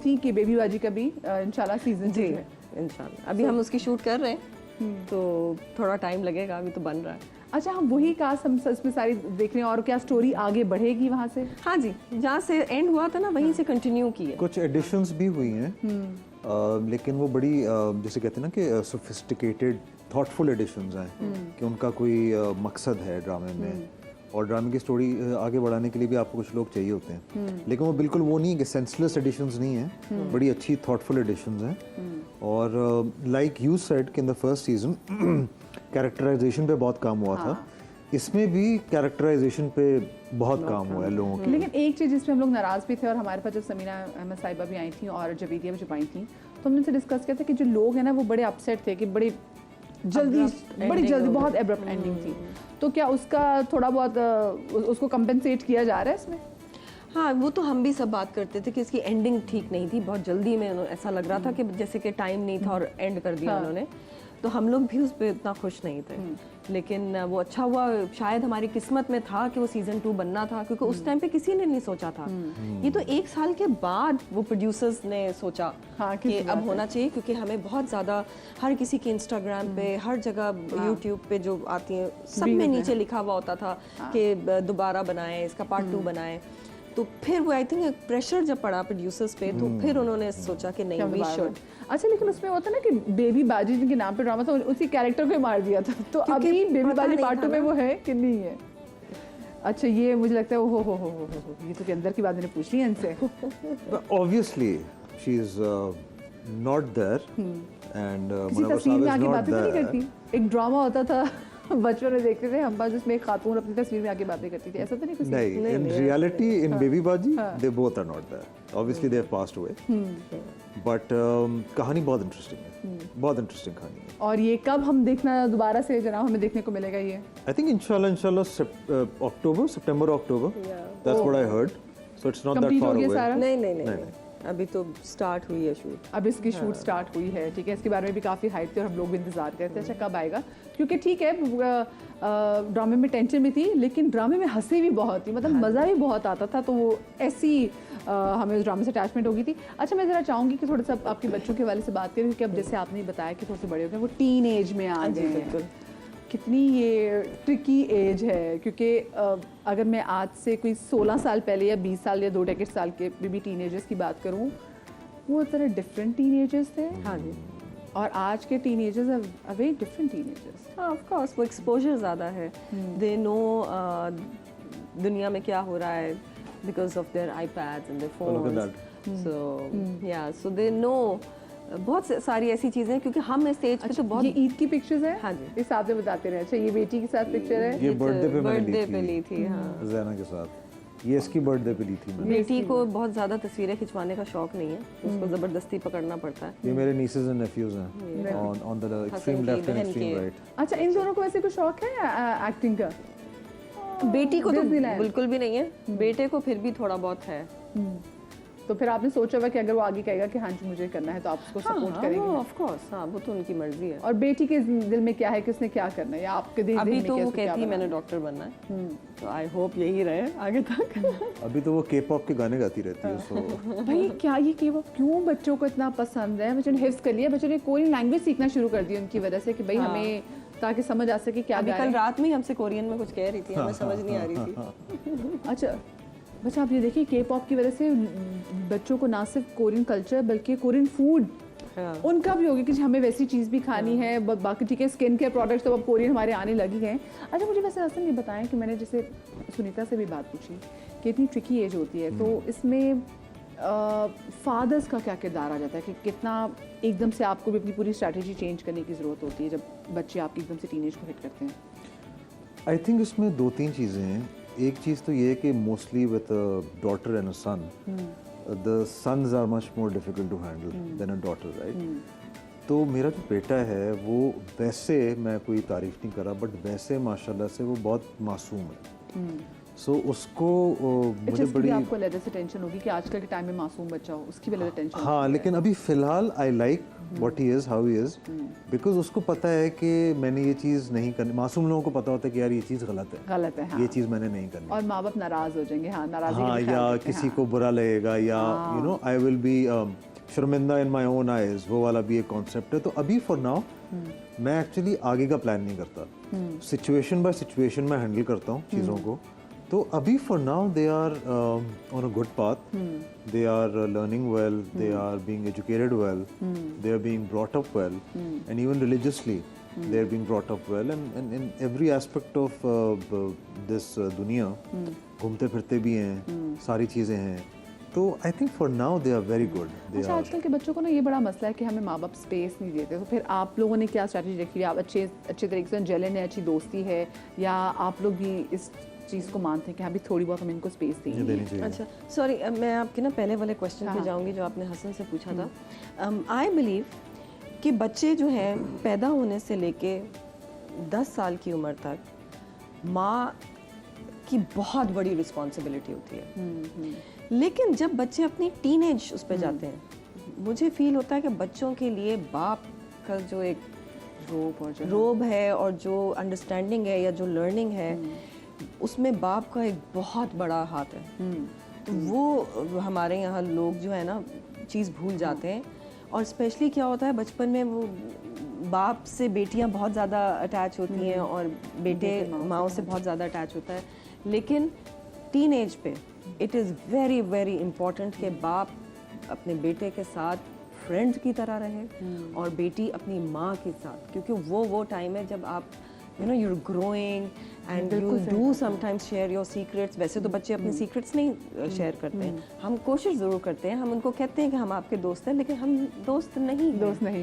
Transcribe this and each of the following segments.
थी कि बेबी बाजी का भी इंशाल्लाह सीजन जी इंशाल्लाह अभी हम उसकी शूट कर रहे हैं तो थोड़ा टाइम लगेगा, अभी तो बन रहा है। अच्छा, हम वही कास्ट हम इसमें सारी देख रहे हैं, और क्या स्टोरी आगे बढ़ेगी वहाँ से? हाँ जी, जहाँ से एंड हुआ था ना वहीं से कंटिन्यू की है। कुछ एडिशंस भी हुई हैं, लेकिन वो बड़ी जैसे कहते हैं ना कि सोफिस्टिकेटेड थॉटफुल एडिशंस हैं कि उनका कोई मकसद है ड्रामे में, और ड्रामे की स्टोरी आगे बढ़ाने के लिए भी आपको कुछ लोग चाहिए होते हैं, लेकिन वो बिल्कुल वो नहीं है कि सेंसलेस एडिशंस नहीं है, बड़ी अच्छी थॉटफुल एडिशंस हैं। और लाइक यू सेड कि in the first season characterization पे बहुत काम हुआ था, इसमें भी कैरेक्टराइजेशन पे बहुत काम हुआ है लोगों के। लेकिन एक चीज़ जिसमें हम लोग नाराज़ भी थे, और हमारे पास जब समीना अहमद साहिबा भी आई थी और जवेदिया भी जब आई थी, तो हमने उनसे डिस्कस किया था कि जो लोग हैं ना वो बड़े अपसेट थे कि बड़ी जल्दी बहुत एब्रप्ट एंडिंग थी। तो क्या उसका थोड़ा बहुत उसको कंपेंसेट किया जा रहा है इसमें? हाँ, वो तो हम भी सब बात करते थे कि इसकी एंडिंग ठीक नहीं थी, बहुत जल्दी में ऐसा लग रहा था कि जैसे कि टाइम नहीं था और एंड कर दिया उन्होंने, तो हम लोग भी उस पर इतना खुश नहीं थे। लेकिन वो अच्छा हुआ, शायद हमारी किस्मत में था कि वो सीजन 2 बनना था, क्योंकि उस टाइम पे किसी ने नहीं सोचा था। ये तो 1 साल के बाद वो प्रोड्यूसर्स ने सोचा कि अब होना चाहिए, क्योंकि हमें बहुत ज़्यादा हर किसी के इंस्टाग्राम पे, हर जगह यूट्यूब पे जो आती है सब में नीचे लिखा हुआ होता था कि दोबारा बनाएं, इसका पार्ट 2 बनाएं। तो फिर वो आई थिंक एक प्रेशर जब पड़ा प्रोड्यूसर्स पे, तो फिर उन्होंने सोचा कि नहीं, वी शुड। अच्छा, लेकिन उसमें होता ना कि बेबी बाजी जिनके नाम पे ड्रामा था, उसी कैरेक्टर को मार दिया था, तो अभी बेबी बाजी पार्ट 2 में वो है कि नहीं है? अच्छा, ये मुझे लगता है हो ये तो के अंदर की बात मैंने पूछ ली है इनसे। Obviously she is not there, and तस्वीर में आके बातें नहीं करती। एक ड्रामा होता था बचपन में देखते थे हम पास, जिसमें एक खातून अपनी तस्वीर में आके बातें करती थी, ऐसा तो नहीं कुछ? नहीं, in reality in Baby Baji they both are not there, obviously they have passed away, but कहानी बहुत इंटरेस्टिंग है, बहुत इंटरेस्टिंग कहानी है। और ये कब हम देखना दोबारा से जनाब हमें देखने को मिलेगा ये? आई थिंक इंशाल्लाह अक्टूबर, सितंबर October, that's what I heard, so it's not that far away. नहीं, अभी तो स्टार्ट हुई है शूट। अब इसकी शूट स्टार्ट हुई है, ठीक है। इसके बारे में भी काफ़ी हाइप थी और हम लोग भी इंतजार करते थे, अच्छा कब आएगा, क्योंकि ठीक है ड्रामे में टेंशन भी थी, लेकिन ड्रामे में हंसी भी बहुत थी, मतलब मज़ा भी बहुत आता था, तो वो ऐसी हमें उस ड्रामे से अटैचमेंट हो गई थी। अच्छा, मैं ज़रा चाहूँगी कि थोड़ा सा आपके बच्चों के वाले से बात करें, क्योंकि अब जैसे आपने बताया कि थोड़े से बड़े हो गए, वो टीन एज में आ गए हैं। कितनी ये ट्रिकी एज है, क्योंकि अगर मैं आज से कोई 16 साल पहले या 20 साल या 2 डेकेड साल के भी टीनेजर्स की बात करूं, वो तरह डिफरेंट टीनेजर्स थे। हाँ जी। और आज के teenagers are very different teenagers. हाँ, ऑफ कोर्स वो एक्सपोजर ज़्यादा है, दे नो दुनिया में क्या हो रहा है because of their iPads and their phones, so yeah so they know बहुत सारी ऐसी चीजें हैं, क्योंकि हम इस एज पे तो बहुत। ये ईद की पिक्चर्स हैं? हाँ जी, इस हिसाब से बताते रहे। अच्छा, ये बेटी के साथ पिक्चर है, ये बर्थडे पे ली थी हाँ ज़ैना के साथ, ये इसकी बर्थडे पे ली थी मैंने। बेटी को बहुत ज्यादा तस्वीरें खिंचवाने का शौक नहीं है, उसको जबरदस्ती पकड़ना पड़ता है। ये मेरे nieces and nephews हैं on the extreme left and extreme right। अच्छा, इन दोनों को वैसे कुछ शौक है एक्टिंग का? बेटी को तो बिल्कुल भी नहीं है, बेटे को फिर भी थोड़ा बहुत है। तो फिर आपने सोचा हुआ कि अगर वो आगे कहेगा कि हाँ जी मुझे करना है, तो आप उसको सपोर्ट करेंगे? ऑफ कोर्स, हाँ, वो तो उनकी मर्जी है। और बेटी के दिल में क्या है कि उसने क्या करना है, या आपके दिल में अभी तो क्या वो कहती है मैंने डॉक्टर बनना है, तो आई होप यही रहे आगे तक। अभी तो वो K-pop के गाने गाती रहती है, सो भाई क्या ये K-pop क्यों बच्चों को इतना पसंद है? बच्चों ने हिफ्ज कर लिया, बच्चों ने कोरियन लैंग्वेज सीखना शुरू कर दी उनकी वजह से कि भाई हमें ताकि समझ आ सके क्या गा रहे हैं। कल रात में हमसे कोरियन में कुछ कह रही थी, हमें समझ नहीं आ रही थी। अच्छा बच्चा, आप ये देखिए K-pop की वजह से बच्चों को ना सिर्फ कोरियन कल्चर बल्कि कोरियन फूड उनका भी होगी कि हमें वैसी चीज़ भी खानी है। बाकी ठीक है, स्किन केयर प्रोडक्ट्स तो अब कोरियन हमारे आने लगी हैं। अच्छा, मुझे वैसे असल ये बताएं कि मैंने जैसे सुनीता से भी बात पूछी कि इतनी ट्रिकी एज होती है, तो इसमें फादर्स का क्या किरदार आ जाता है कि कितना एकदम से आपको भी अपनी पूरी स्ट्रैटेजी चेंज करने की ज़रूरत होती है जब बच्चे आपकी एकदम से टीनेज को हिट करते हैं? आई थिंक इसमें 2-3 चीज़ें हैं। एक चीज़ तो ये है कि mostly with daughter and a son, the sons are much more difficult to handle than a daughter, right? तो मेरा जो बेटा है वो वैसे, मैं कोई तारीफ नहीं कर रहा, बट वैसे माशाल्लाह से वो बहुत मासूम है। सो उसको मुझे इसकी भी बड़ी आपको अलग से टेंशन होगी कि आजकल के टाइम में मासूम बच्चा हो, उसकी भी अलग टेंशन हाँ, लेकिन अभी फ़िलहाल I like what he is, how he is, because उसको पता है कि मैंने ये चीज़ नहीं करनी। मासूम लोगों को पता होता है कि यार ये चीज़ गलत है, हाँ। ये चीज़ मैंने नहीं करनी। और माँ बाप नाराज़ हो जाएंगे, हाँ, नाराज़गी हाँ, का ख्याल या रखते हैं, किसी हाँ। को बुरा लगेगा, या you know I will be शर्मिंदा इन माई ओन आइज, वो वाला भी एक कॉन्सेप्ट है। तो अभी फॉर नाउ मैं एक्चुअली आगे का प्लान नहीं करता, सिचुएशन बाय सिचुएशन मैं हैंडल करता हूँ चीज़ों को। तो अभी for now they are on a good path, they are learning well, they are being educated well, they are being brought up well, and even religiously they are being brought up well, and in every aspect of this दुनिया घूमते फिरते भी हैं, सारी चीज़ें हैं। तो I think for now they are very good. अच्छा, आजकल के बच्चों को ना ये बड़ा मसला है कि हमें माँ बाप स्पेस नहीं देते, तो फिर आप लोगों ने क्या स्ट्रैटेजी रखी है? आप अच्छे तरीके से जलन है, अच्छी दोस्ती है, या आप लोग भी इस चीज़ को मानते हैं कि हाँ भी थोड़ी बहुत हम इनको स्पेस देंगे? अच्छा, सॉरी, मैं आपके ना पहले वाले क्वेश्चन पे जाऊंगी जो आपने हसन से पूछा था। आई बिलीव कि बच्चे जो हैं पैदा होने से लेके 10 साल की उम्र तक माँ की बहुत बड़ी रिस्पॉन्सिबिलिटी होती है। लेकिन जब बच्चे अपनी टीनेज उस पर जाते हैं, मुझे फील होता है कि बच्चों के लिए बाप का जो एक रोब है और जो अंडरस्टैंडिंग है या जो लर्निंग है, उसमें बाप का एक बहुत बड़ा हाथ है। तो वो हमारे यहाँ लोग जो है ना चीज़ भूल जाते हैं। और स्पेशली क्या होता है बचपन में, वो बाप से बेटियां बहुत ज़्यादा अटैच होती हैं और बेटे माओ से बहुत ज़्यादा अटैच होता है। लेकिन टीन एज पे it is very very important कि बाप अपने बेटे के साथ फ्रेंड की तरह रहे और बेटी अपनी माँ के साथ, क्योंकि वो टाइम है जब आप you know you're growing and you do sometimes share your secrets. वैसे तो बच्चे अपने सीक्रेट्स नहीं शेयर करते हैं, हम कोशिश ज़रूर करते हैं, हम उनको कहते हैं कि हम आपके दोस्त हैं, लेकिन हम दोस्त नहीं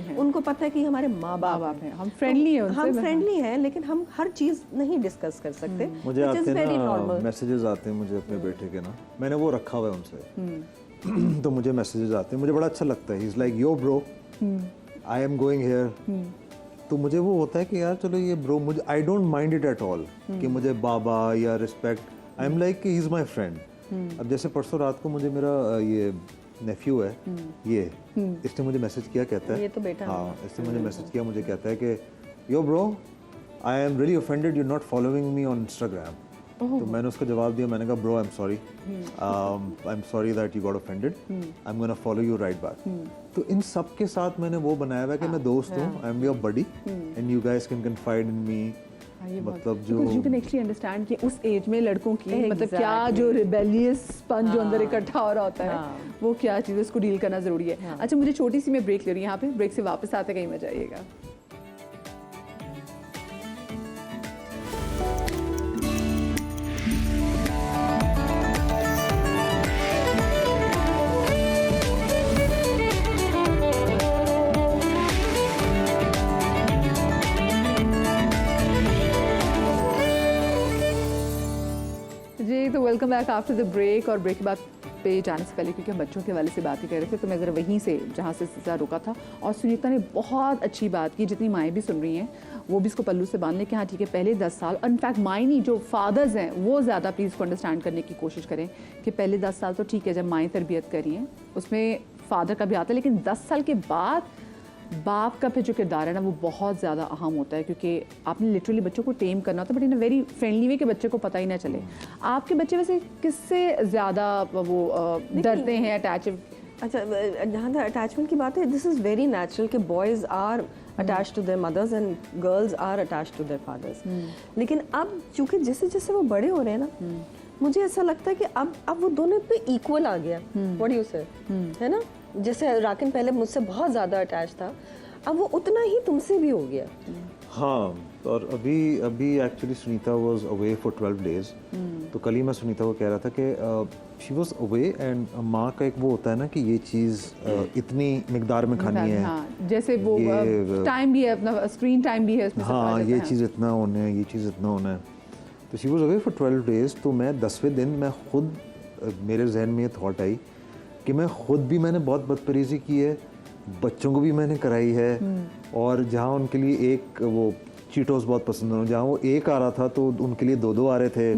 हैं। उनको पता है कि हमारे माँ बाप हैं, हम फ्रेंडली हैं उनसे, हम फ्रेंडली हैं, लेकिन हम हर चीज़ नहीं डिस्कस कर सकते। मुझे आते हैं ना मैसेजेस आते हैं मुझे अपने बेटे के ना, मैंने वो रखा हुआ है उनसे तो मुझे मैसेजेस आते हैं, मुझे बड़ा अच्छा लगता है। He is like yo bro, I am going here. तो मुझे वो होता है कि यार चलो ये ब्रो, मुझे I don't mind it at all कि मुझे बाबा या respect, I am like he is my friend. अब जैसे परसों रात को मुझे मेरा ये नेफ्यू है, ये इसने मुझे मैसेज किया, कहता है, ये तो बेटा, हाँ, इसने मुझे मैसेज किया, मुझे कहता है कि yo bro, I am really offended, you are not following me on Instagram. तो मैंने उसको जवाब दिया, मैंने कहा bro I am sorry that you got offended, I am gonna follow you right back. तो इन सब के साथ मैंने वो बनाया हुआ है कि मैं दोस्त हूँ, I am your buddy and you guys can confide in me. मतलब जो यू कैन एक्चुअली अंडरस्टैंड कि उस एज में लड़कों की मतलब क्या जो रिबेलियस पन जो अंदर इकट्ठा हो रहा होता है, वो क्या चीज़ है, उसको डील करना ज़रूरी है। अच्छा, मुझे छोटी सी मैं ब्रेक ले रही हूँ यहाँ पे, ब्रेक से वापस आते कहीं मत जाइएगा। जी, तो welcome back after the break. और ब्रेक के बाद पे जाने से पहले, क्योंकि हम बच्चों के हवाले से बात ही कर रहे थे, तो मैं ज़रा वहीं से जहाँ से सिलसिला रुका था, और सुनीता ने बहुत अच्छी बात की, जितनी माएँ भी सुन रही हैं वो भी इसको पल्लू से बांध लें कि हाँ ठीक है, पहले 10 साल, इनफैक्ट माएँ नहीं, जो फादर्स हैं वो ज़्यादा प्लीज़ को अंडरस्टैंड करने की कोशिश करें कि पहले 10 साल तो ठीक है जब माएँ तरबियत करी हैं, उसमें फ़ादर का भी आता है, लेकिन 10 साल के बाद बाप का फिर जो किरदार है ना वो बहुत ज़्यादा अहम होता है, क्योंकि आपने लिटरली बच्चों को टेम करना होता है, but in a very friendly way कि बच्चे को पता ही ना चले। आपके बच्चे वैसे किससे ज़्यादा वो डरते हैं, अटैच? अच्छा, जहाँ तक अटैचमेंट की बात है, दिस इज़ वेरी नेचुरल कि boys are attach to their mothers and girls are attach to their fathers. लेकिन अब चूँकि जैसे जैसे वो बड़े हो रहे हैं ना, मुझे ऐसा लगता है कि अब वो दोनों पे इक्वल आ गया। व्हाट डू यू से, है ना? जैसे राकिन पहले मुझसे बहुत ज़्यादा अटैच था, अब वो उतना ही तुमसे भी हो गया। हाँ, और अभी actually Sunita was away for 12 days. तो कल ही मैं सुनीता को कह रहा था कि शी वाज अवे, एंड माँ का एक वो होता है ना कि ये चीज़ इतनी मिकदार में खानी है, हाँ, जैसे वो टाइम भी है, अपना स्क्रीन टाइम भी है उसमें, हाँ, ये चीज़ इतना होना है, ये चीज़ इतना होना है। तो she was away for 12 days. तो मैं 10वें दिन मैं खुद, मेरे जहन में ये थॉट आई कि मैं खुद भी, मैंने बहुत बदतमीज़ी की है, बच्चों को भी मैंने कराई है, और जहाँ उनके लिए एक वो चीटोस बहुत पसंद है, जहाँ वो एक आ रहा था तो उनके लिए 2-2 आ रहे थे।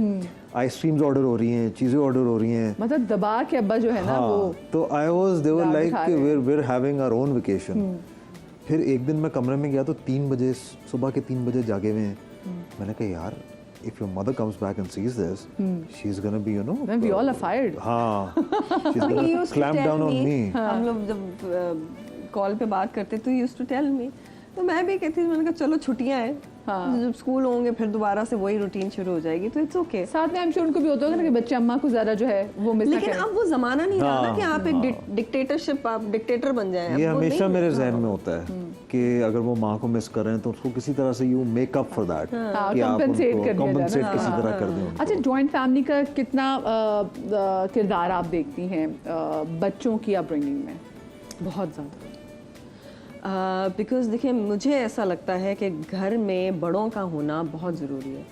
आइसक्रीम्स ऑर्डर हो रही हैं, चीज़ें ऑर्डर हो रही हैं। मतलब दबा के अब्बा जो है ना वो हाँ, तो I was they were dal like खा रहे we're having our own vacation। फिर एक दिन मैं कमरे में गया तो 3 बजे, सुबह के 3 बजे जागे हुए हैं। मैंने कहा यार if your mother comes back and sees this, she's gonna be, you know, then we all are fired। हाँ, she's He gonna used to clamp tell down on me। हम लोग जब कॉल पे बात करते तो यूज टू टेल मी, तो मैं भी कहती थी, मैंने कहा चलो छुट्टियां हैं, जब स्कूल होंगे फिर दोबारा से वही रूटीन शुरू हो जाएगी, तो इट्स ओके। साथ में I'm sure उनको भी होता होगा ना कि बच्चे अम्मा को ज़्यादा जो है वो मिस ना लेकिन करें। अब वो जमाना नहीं रहा ना हाँ, कि आप एक डिक्टेटरशिप, आप डिक्टेटर बन जाएं। ये अब वो हमेशा नहीं- मेरे जहन में होता है कि अगर वो माँ को मिस कर रहे हैं तो उसको किसी तरह से you make up for that, हाँ, कि आप compensate उनको कर दिया जाए compensate ना। किसी हाँ, तरह कर दें उनको। अच्छा, जॉइंट फैमिली का कितना किरदार आप देखती हैं बच्चों की अपब्रिंगिंग में? बहुत ज़्यादा। बिकॉज देखिए, मुझे ऐसा लगता है कि घर में बड़ों का होना बहुत ज़रूरी है।